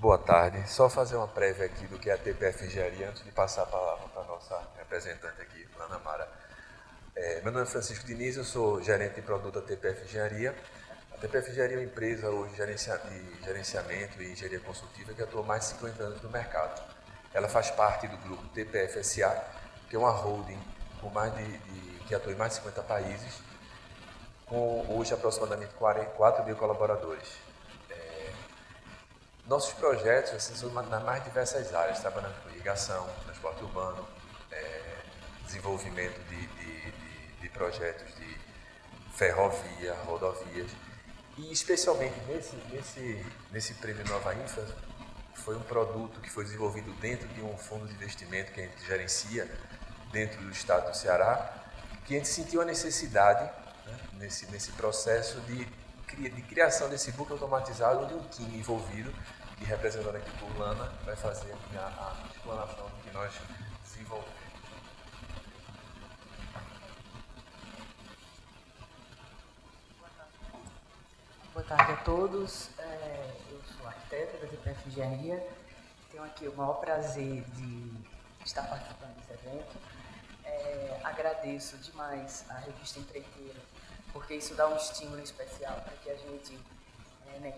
Boa tarde. Só fazer uma prévia aqui do que é a TPF Engenharia antes de passar a palavra para a nossa representante aqui, Ana Mara. Meu nome é Francisco Diniz, eu sou gerente de produto da TPF Engenharia. A TPF Engenharia é uma empresa hoje de gerenciamento e engenharia consultiva que atua há mais de 50 anos no mercado. Ela faz parte do grupo TPF SA, que é uma holding com que atua em mais de 50 países, com hoje aproximadamente 4 mil colaboradores. Nossos projetos são nas mais diversas áreas, trabalhando com irrigação, transporte urbano, desenvolvimento de projetos de ferrovia, rodovias. E especialmente nesse prêmio Nova Infra, foi um produto que foi desenvolvido dentro de um fundo de investimento que a gente gerencia dentro do estado do Ceará, que a gente sentiu a necessidade, né, nesse processo de criação desse book automatizado, onde um time envolvido, e representando aqui por Lana, vai fazer a explanação do que nós desenvolvemos. Boa tarde a todos. Eu sou arquiteta da TPF Engenharia. Tenho aqui o maior prazer de estar participando desse evento. Agradeço demais à Revista Empreiteira, porque isso dá um estímulo especial para que a gente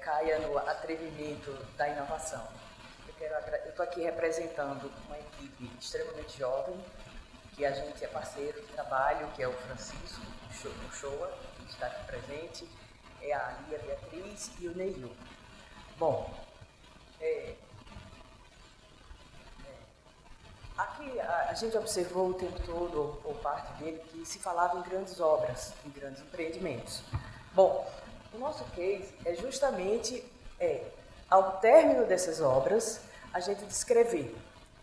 caia no atrevimento da inovação. Eu estou aqui representando uma equipe extremamente jovem, que a gente é parceiro de trabalho, que é o Francisco, o Shoa, que está aqui presente, é a Lia Beatriz e o Neil. Bom, aqui a gente observou o tempo todo, ou parte dele, que se falava em grandes obras, em grandes empreendimentos. Bom, o nosso case é justamente, ao término dessas obras, a gente descrever.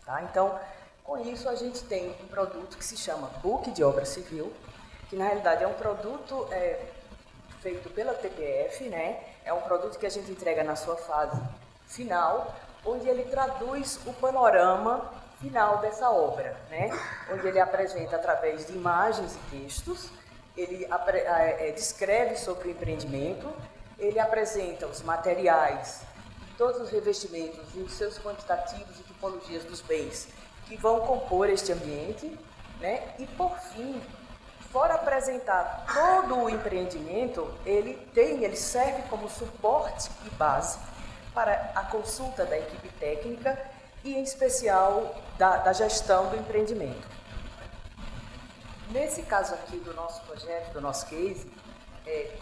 Tá? Então, com isso, a gente tem um produto que se chama Book de Obra Civil, que na realidade é um produto feito pela TPF, né? É um produto que a gente entrega na sua fase final, onde ele traduz o panorama final dessa obra, né? Onde ele apresenta através de imagens e textos, ele descreve sobre o empreendimento, ele apresenta os materiais, todos os revestimentos e os seus quantitativos e tipologias dos bens que vão compor este ambiente, né? E por fim, fora apresentar todo o empreendimento, ele serve como suporte e base para a consulta da equipe técnica e, em especial, da gestão do empreendimento. Nesse caso aqui do nosso projeto, do nosso case,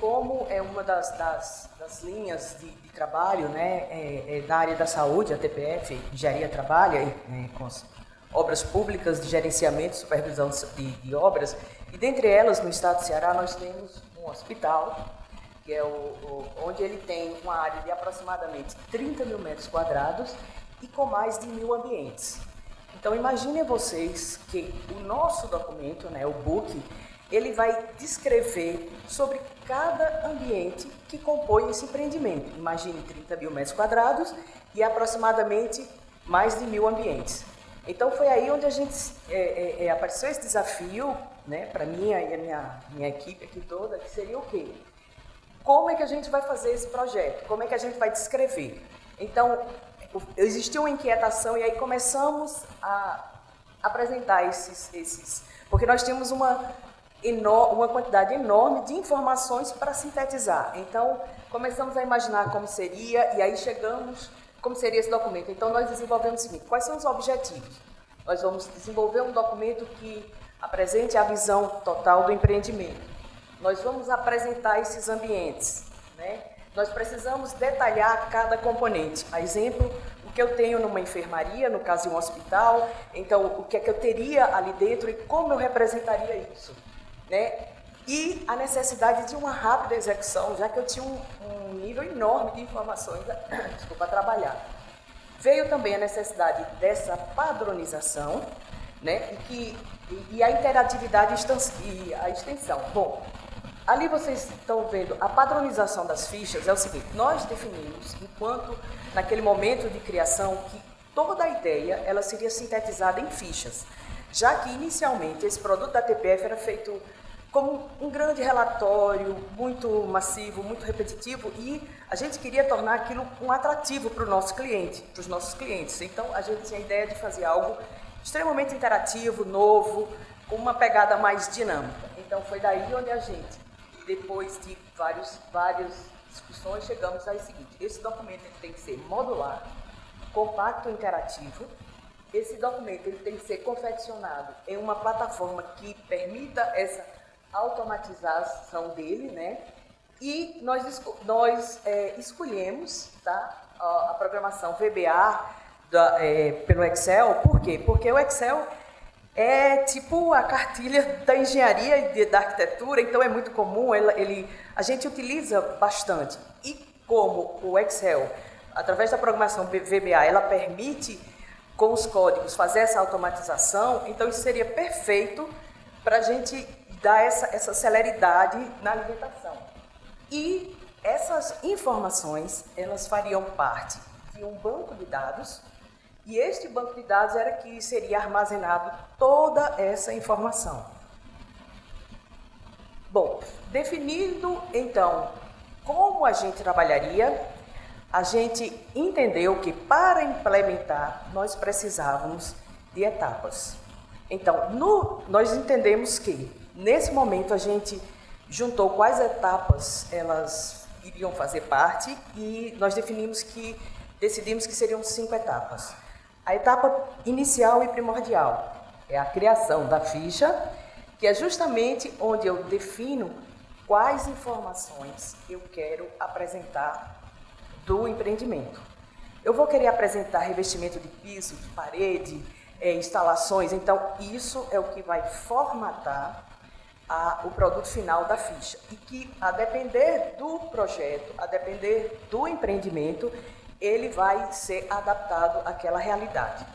como é uma das linhas de trabalho, né, da área da saúde, a TPF Engenharia trabalha com as obras públicas de gerenciamento e supervisão de obras, e dentre elas, no estado do Ceará, nós temos um hospital, que é onde ele tem uma área de aproximadamente 30 mil metros quadrados e com mais de 1.000 ambientes. Então, imaginem vocês que o nosso documento, né, o book, ele vai descrever sobre cada ambiente que compõe esse empreendimento. Imagine 30 mil metros quadrados e aproximadamente mais de 1.000 ambientes. Então, foi aí onde a gente apareceu esse desafio, né, para mim e a minha equipe aqui toda, que seria o quê? Como é que a gente vai fazer esse projeto? Como é que a gente vai descrever? Então, existiu uma inquietação e aí começamos a apresentar esses porque nós tínhamos uma quantidade enorme de informações para sintetizar. Então, começamos a imaginar como seria e aí chegamos como seria esse documento. Então, nós desenvolvemos o seguinte: quais são os objetivos? Nós vamos desenvolver um documento que apresente a visão total do empreendimento. Nós vamos apresentar esses ambientes, né? Nós precisamos detalhar cada componente. A exemplo, o que eu tenho numa enfermaria, no caso de um hospital, então o que é que eu teria ali dentro e como eu representaria isso, né? E a necessidade de uma rápida execução, já que eu tinha um nível enorme de informações a trabalhar. Veio também a necessidade dessa padronização, né? E a interatividade e a extensão. Bom, ali vocês estão vendo a padronização das fichas. É o seguinte: nós definimos, enquanto naquele momento de criação, que toda a ideia ela seria sintetizada em fichas, já que inicialmente esse produto da TPF era feito como um grande relatório, muito massivo, muito repetitivo, e a gente queria tornar aquilo um atrativo para o nosso cliente, para os nossos clientes. Então, a gente tinha a ideia de fazer algo extremamente interativo, novo, com uma pegada mais dinâmica. Então, foi daí onde a gente, depois de várias discussões, chegamos ao seguinte: esse documento ele tem que ser modular, compacto e interativo. Esse documento ele tem que ser confeccionado em uma plataforma que permita essa automatização dele, né? E nós escolhemos, tá, a programação VBA pelo Excel. Por quê? Porque o Excel é tipo a cartilha da engenharia e da arquitetura, então é muito comum, a gente utiliza bastante. E como o Excel, através da programação VBA, ela permite, com os códigos, fazer essa automatização, então isso seria perfeito para a gente dar essa celeridade na alimentação. E essas informações, elas fariam parte de um banco de dados, e este banco de dados era que seria armazenado toda essa informação. Bom, definindo, então, como a gente trabalharia, a gente entendeu que para implementar nós precisávamos de etapas. Então, nós entendemos que, nesse momento, a gente juntou quais etapas elas iriam fazer parte e nós decidimos que seriam 5 etapas. A etapa inicial e primordial é a criação da ficha, que é justamente onde eu defino quais informações eu quero apresentar do empreendimento. Eu vou querer apresentar revestimento de piso, de parede, instalações, então isso é o que vai formatar o produto final da ficha. E que, a depender do projeto, a depender do empreendimento, ele vai ser adaptado àquela realidade.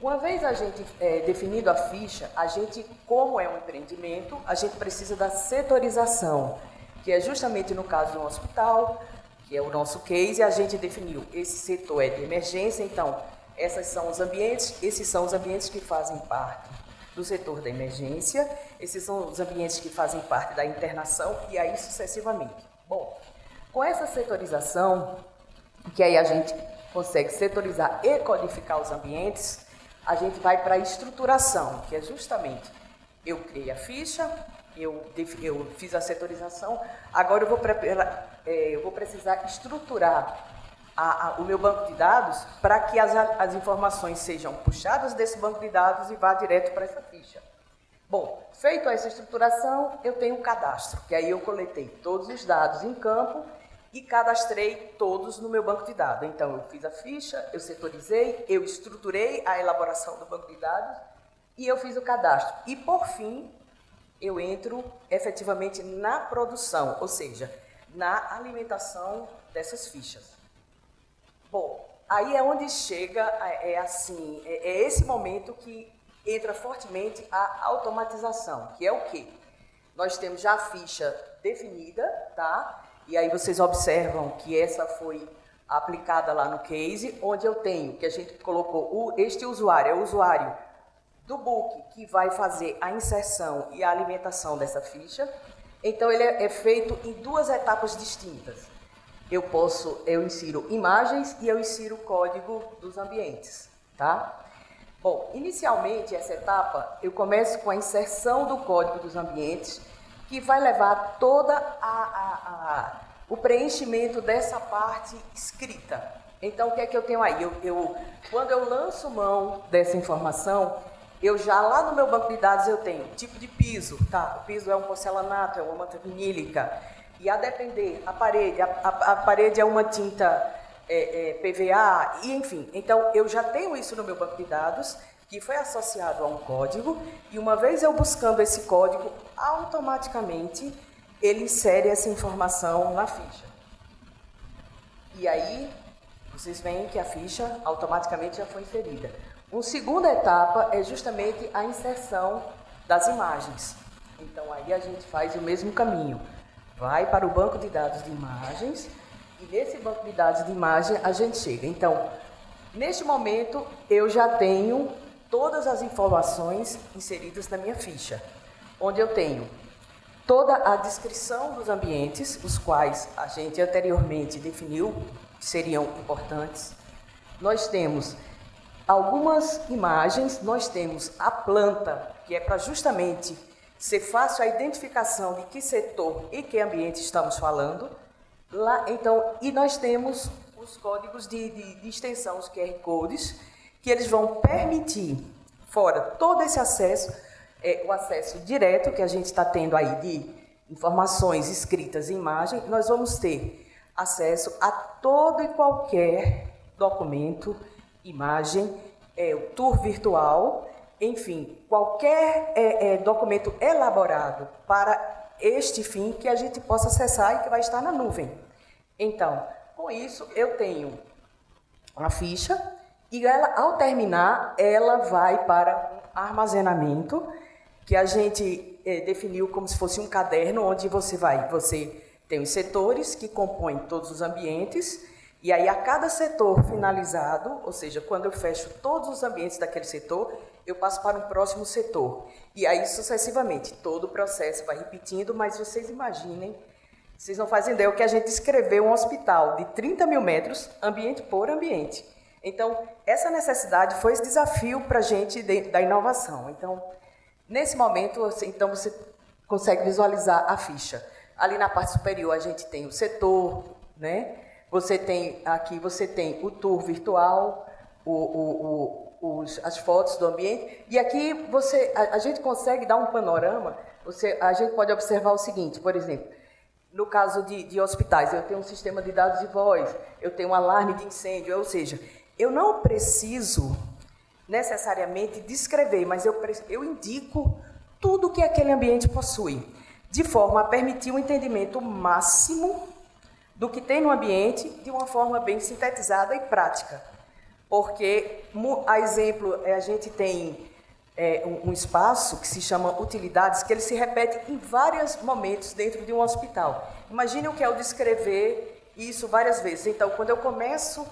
Uma vez a gente definido a ficha, a gente, como é um empreendimento, a gente precisa da setorização, que é justamente no caso do hospital, que é o nosso case, a gente definiu esse setor é de emergência, então esses são os ambientes que fazem parte do setor da emergência, esses são os ambientes que fazem parte da internação e aí sucessivamente. Bom, com essa setorização, que aí a gente consegue setorizar e codificar os ambientes, a gente vai para a estruturação, que é justamente, eu criei a ficha, eu fiz a setorização, agora eu vou precisar estruturar o meu banco de dados para que as informações sejam puxadas desse banco de dados e vá direto para essa ficha. Bom, feito essa estruturação, eu tenho um cadastro, que aí eu coletei todos os dados em campo e cadastrei todos no meu banco de dados. Então, eu fiz a ficha, eu setorizei, eu estruturei a elaboração do banco de dados e eu fiz o cadastro. E, por fim, eu entro efetivamente na produção, ou seja, na alimentação dessas fichas. Bom, aí é onde chega, é esse momento que entra fortemente a automatização, que é o quê? Nós temos já a ficha definida, tá? E aí vocês observam que essa foi aplicada lá no case, onde eu tenho, que a gente colocou este usuário, é o usuário do book que vai fazer a inserção e a alimentação dessa ficha. Então, ele é feito em 2 etapas distintas. Eu insiro imagens e eu insiro o código dos ambientes, tá? Bom, inicialmente, essa etapa, eu começo com a inserção do código dos ambientes, que vai levar toda o preenchimento dessa parte escrita. Então, o que é que eu tenho aí? Quando eu lanço mão dessa informação, eu já lá no meu banco de dados eu tenho tipo de piso, tá? O piso é um porcelanato, é uma manta vinílica, e a depender, a parede é uma tinta PVA, e enfim. Então, eu já tenho isso no meu banco de dados, que foi associado a um código, e uma vez eu buscando esse código, automaticamente ele insere essa informação na ficha. E aí, vocês veem que a ficha automaticamente já foi inserida. Uma segunda etapa é justamente a inserção das imagens. Então, aí a gente faz o mesmo caminho. Vai para o banco de dados de imagens e nesse banco de dados de imagem a gente chega. Então, neste momento, eu já tenho todas as informações inseridas na minha ficha, onde eu tenho toda a descrição dos ambientes, os quais a gente anteriormente definiu que seriam importantes. Nós temos algumas imagens, nós temos a planta, que é para justamente ser fácil a identificação de que setor e que ambiente estamos falando. Lá, então, e nós temos os códigos de extensão, os QR Codes, que eles vão permitir, fora todo esse acesso, o acesso direto que a gente está tendo aí de informações escritas em imagem, nós vamos ter acesso a todo e qualquer documento, imagem, o tour virtual, enfim, qualquer documento elaborado para este fim que a gente possa acessar e que vai estar na nuvem. Então, com isso, eu tenho a ficha e ela, ao terminar, ela vai para um armazenamento que a gente definiu como se fosse um caderno onde você tem os setores que compõem todos os ambientes e aí a cada setor finalizado, ou seja, quando eu fecho todos os ambientes daquele setor, eu passo para um próximo setor. E aí, sucessivamente, todo o processo vai repetindo, mas vocês imaginem, vocês não fazem ideia, o que a gente descreveu um hospital de 30 mil metros, ambiente por ambiente. Então, essa necessidade foi esse desafio para a gente da inovação. Então, nesse momento, então você consegue visualizar a ficha. Ali na parte superior, a gente tem o setor, né? Você tem o tour virtual, as fotos do ambiente, e aqui a gente consegue dar um panorama, a gente pode observar o seguinte, por exemplo, no caso de hospitais, eu tenho um sistema de dados de voz, eu tenho um alarme de incêndio, ou seja, eu não preciso necessariamente descrever, mas eu indico tudo que aquele ambiente possui, de forma a permitir um entendimento máximo do que tem no ambiente de uma forma bem sintetizada e prática. Porque, a exemplo, a gente tem um espaço que se chama utilidades, que ele se repete em vários momentos dentro de um hospital. Imagine o que é o descrever isso várias vezes. Então, quando eu começo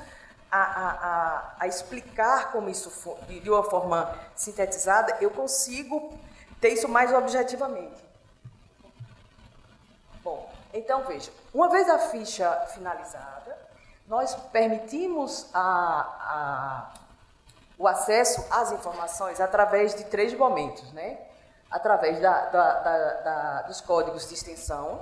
a explicar como isso de uma forma sintetizada, eu consigo ter isso mais objetivamente. Bom, então, veja, uma vez a ficha finalizada, nós permitimos o acesso às informações através de 3 momentos, né? Através dos códigos de extensão,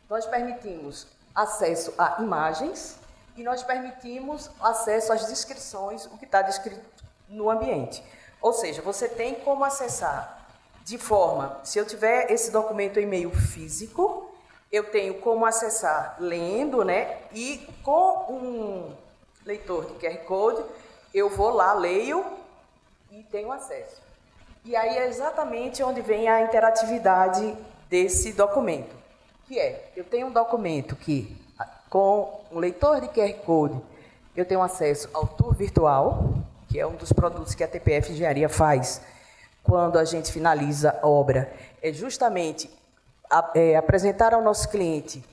nós permitimos acesso a imagens e nós permitimos acesso às descrições, o que está descrito no ambiente. Ou seja, você tem como acessar de forma, se eu tiver esse documento em meio físico, eu tenho como acessar lendo, né? E com um leitor de QR Code, eu vou lá, leio e tenho acesso. E aí é exatamente onde vem a interatividade desse documento, que eu tenho um documento que, com um leitor de QR Code, eu tenho acesso ao tour virtual, que é um dos produtos que a TPF Engenharia faz quando a gente finaliza a obra, é justamente apresentar ao nosso cliente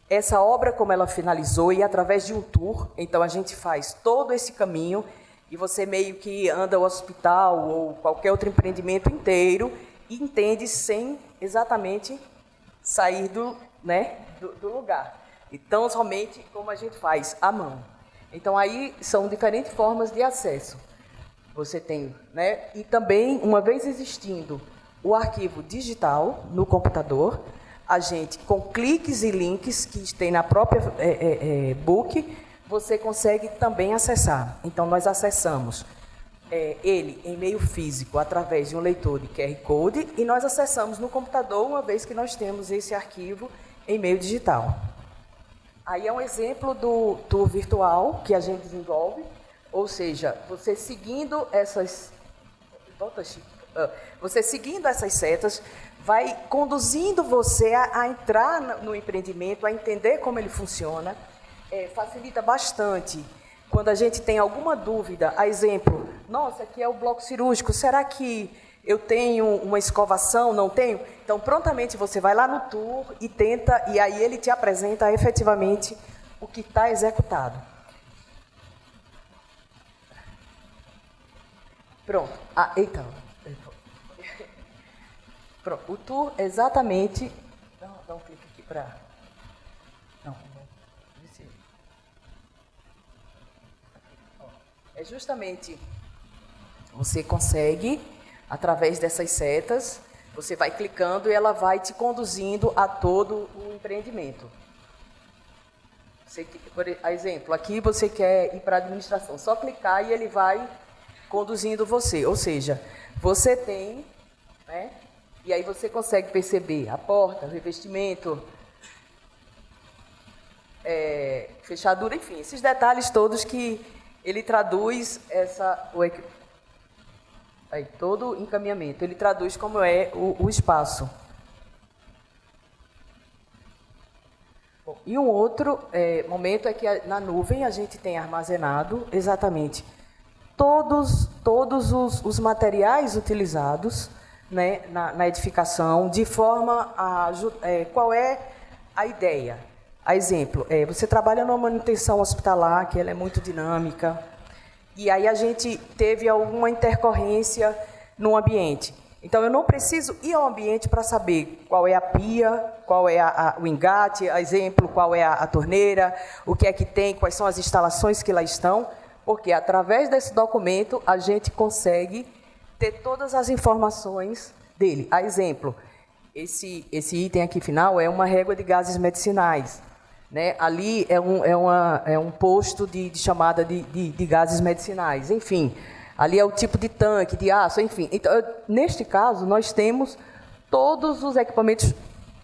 essa obra como ela finalizou e através de um tour, então a gente faz todo esse caminho e você meio que anda o hospital ou qualquer outro empreendimento inteiro e entende sem exatamente sair do lugar. Então, somente como a gente faz, à mão. Então, aí são diferentes formas de acesso. Você tem, né? E também, uma vez existindo o arquivo digital no computador, a gente, com cliques e links que tem na própria book, você consegue também acessar. Então, nós acessamos ele em meio físico através de um leitor de QR Code e nós acessamos no computador uma vez que nós temos esse arquivo em meio digital. Aí é um exemplo do tour virtual que a gente desenvolve, ou seja, você seguindo essas... Volta, Chico. Você seguindo essas setas, vai conduzindo você a entrar no empreendimento, a entender como ele funciona, facilita bastante. Quando a gente tem alguma dúvida, a exemplo, nossa, aqui é o bloco cirúrgico, será que eu tenho uma escovação? Não tenho? Então, prontamente você vai lá no tour e tenta, e aí ele te apresenta efetivamente o que está executado. Pronto. Então... Pronto. O tour exatamente dá um clique aqui para... Não, é justamente, você consegue, através dessas setas, você vai clicando e ela vai te conduzindo a todo o empreendimento. Você, por exemplo, aqui você quer ir para a administração, só clicar e ele vai conduzindo você. Ou seja, você tem, né, e aí você consegue perceber a porta, o revestimento, fechadura, enfim, esses detalhes todos que ele traduz todo o encaminhamento, ele traduz como é o espaço. Bom, e um outro momento é que na nuvem a gente tem armazenado exatamente todos os materiais utilizados, né, na edificação, de forma a... qual é a ideia? A exemplo, você trabalha numa manutenção hospitalar, que ela é muito dinâmica, e aí a gente teve alguma intercorrência no ambiente. Então, eu não preciso ir ao ambiente para saber qual é a pia, qual é o engate, a exemplo, qual é a torneira, o que é que tem, quais são as instalações que lá estão, porque através desse documento a gente consegue ter todas as informações dele. A exemplo, esse item aqui final é uma régua de gases medicinais. Né? Ali é um posto de chamada de gases medicinais, enfim, ali é o tipo de tanque, de aço, enfim. Então, neste caso, nós temos todos os equipamentos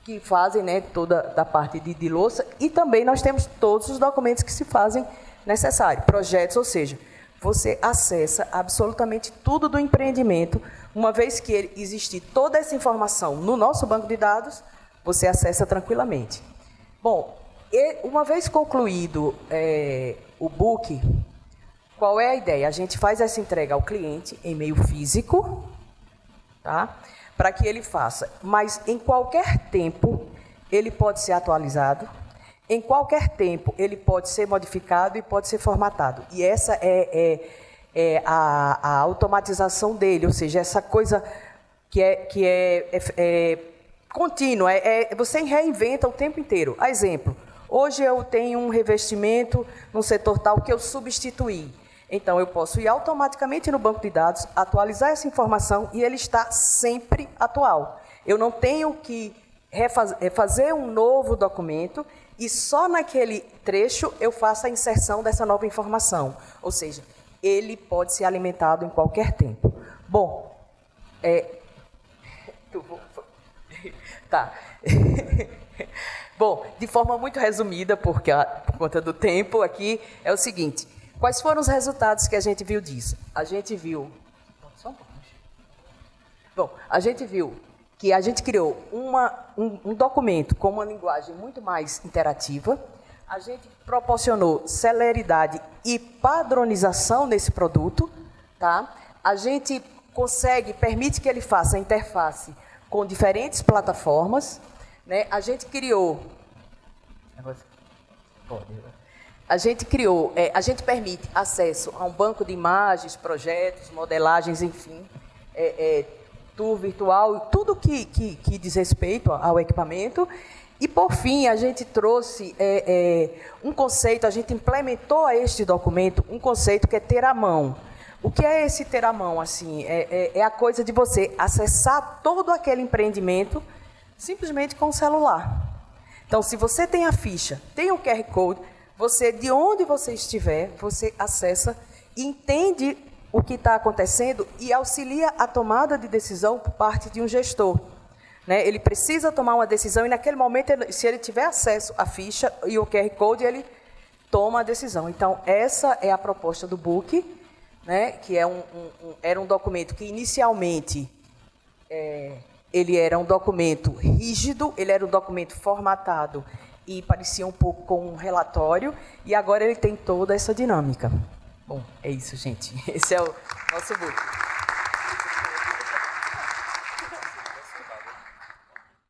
que fazem, né, toda da parte de louça, e também nós temos todos os documentos que se fazem necessários, projetos, ou seja, você acessa absolutamente tudo do empreendimento, uma vez que existir toda essa informação no nosso banco de dados, você acessa tranquilamente. Bom, uma vez concluído o book, qual é a ideia? A gente faz essa entrega ao cliente em meio físico, tá? Para que ele faça. Mas em qualquer tempo ele pode ser atualizado, em qualquer tempo ele pode ser modificado e pode ser formatado. E essa é a automatização dele, ou seja, essa coisa que é contínua, você reinventa o tempo inteiro. A exemplo, hoje eu tenho um revestimento no setor tal que eu substituí. Então, eu posso ir automaticamente no banco de dados, atualizar essa informação e ele está sempre atual. Eu não tenho que fazer um novo documento e só naquele trecho eu faço a inserção dessa nova informação. Ou seja, ele pode ser alimentado em qualquer tempo. Bom, tá. Bom, de forma muito resumida, por conta do tempo aqui, é o seguinte: quais foram os resultados que a gente viu disso? A gente viu... Bom, a gente viu que a gente criou um documento com uma linguagem muito mais interativa, a gente proporcionou celeridade e padronização nesse produto, tá? A gente permite que ele faça a interface com diferentes plataformas, né? A gente permite acesso a um banco de imagens, projetos, modelagens, enfim, tour virtual, tudo que diz respeito ao equipamento. E, por fim, a gente trouxe um conceito, a gente implementou a este documento um conceito que é ter à mão. O que é esse ter à mão? Assim, é a coisa de você acessar todo aquele empreendimento simplesmente com o celular. Então, se você tem a ficha, tem o QR Code, de onde você estiver, você acessa e entende o que está acontecendo e auxilia a tomada de decisão por parte de um gestor. Né? Ele precisa tomar uma decisão e, naquele momento, se ele tiver acesso à ficha e o QR Code, ele toma a decisão. Então, essa é a proposta do book, né? Que era um documento que, inicialmente, ele era um documento rígido, ele era um documento formatado e parecia um pouco com um relatório, e agora ele tem toda essa dinâmica. Bom, é isso, gente. Esse é o nosso book.